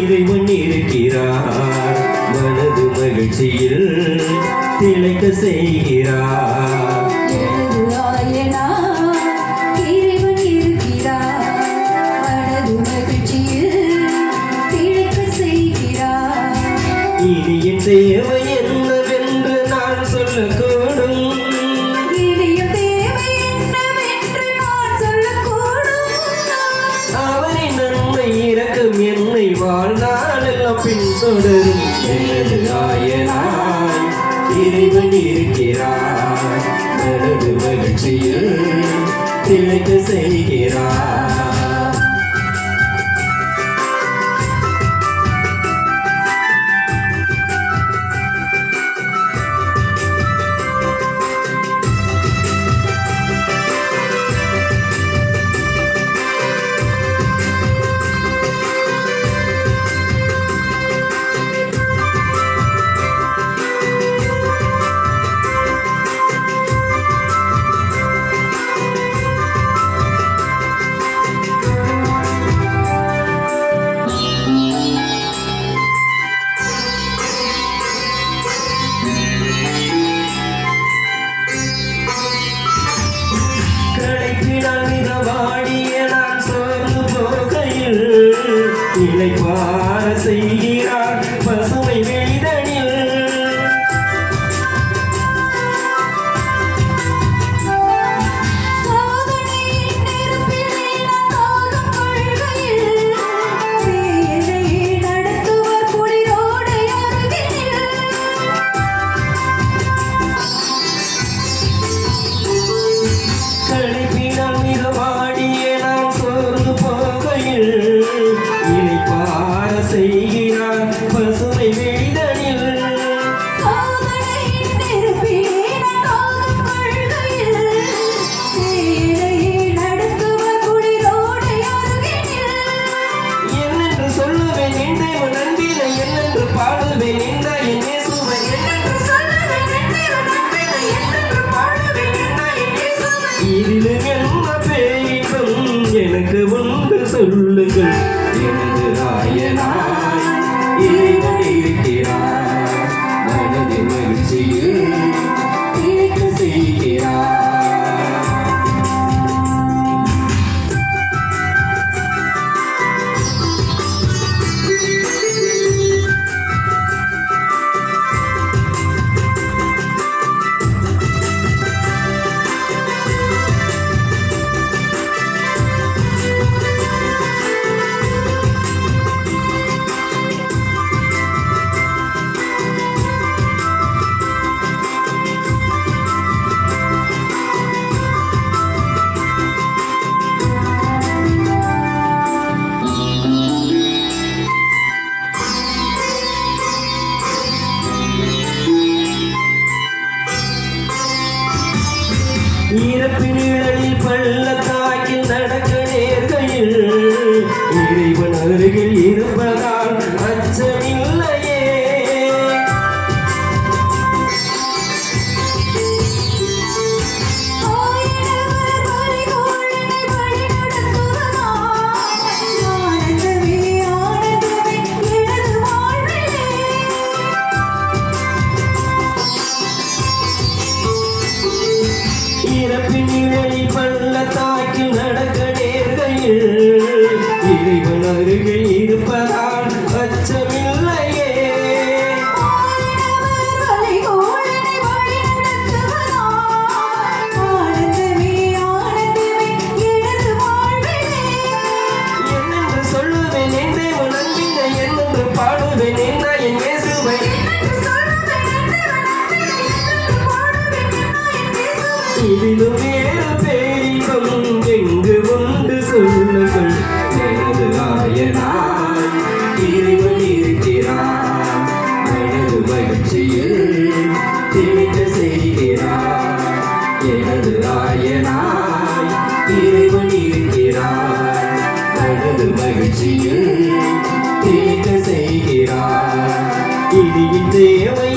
இறைவன் இருக்கிறார், மனது மகிழ்ச்சியில் திளைக்க செய்கிறார். இனி என் தேவை என்னவென்று நான் சொல்லக்கூடும், அவரின் நன்மை இரக்கம் என்னை வாழ்நாளெல்லாம் பின்தொடரும். எனது ஆயனாய் இறைவன் இருக்கிறார், மனது மகிழ்ச்சியில் திளைக்க செய்கிறார். இளைப்பாற செய்கிறார் பசுமை வெளிதனில். களைப்பினால் மிதவாடிய நான் சோர்ந்து போகையில் இளைப்பாற செய்கிறார் பசுமை வெளிதனில். என்னென்று சொல்லுவேன் என் தேவன் அன்பினை, என்னென்று பாடுவேன் என்ற என் இயேசுவை, இதிலும் என்ன பேரின்பம் எனக்கு உண்டு சொல்லுங்கள். எனது ஆயனாய் இறைவன் இருக்கிறார், மனது மகிழ்ச்சியில் திளைக்க செய்கிறார். இறப்பின் நிழலில் பள்ளத்தாக்கில் நடக்க நேர்கையில் இறைவன் அருகில் இருப்பதால் அச்சமில்லையே. இறப்பின் நிழலில் பள்ளத்தாக்கில் நடக்க நேர்கையில் இறைவன் அருகில் இருப்பதால் அச்சமில்லையே. என்னென்று சொல்லுவேன் என் தேவன் அன்பினை, என்னென்று பாடுவேன் என்ற என் இயேசுவை, இதிலும் வேறு பேரின்பம் எங்கு உண்டு சொல்லுங்கள். எனது ஆயனாய் இறைவன் இருக்கிறார், மனது மகிழ்ச்சியில் திளைக்க செய்கிறார். எனது ஆயனாய் இறைவன் இருக்கிறார், மனது மகிழ்ச்சியில் திளைக்க செய்கிறார். இனி என் தேவை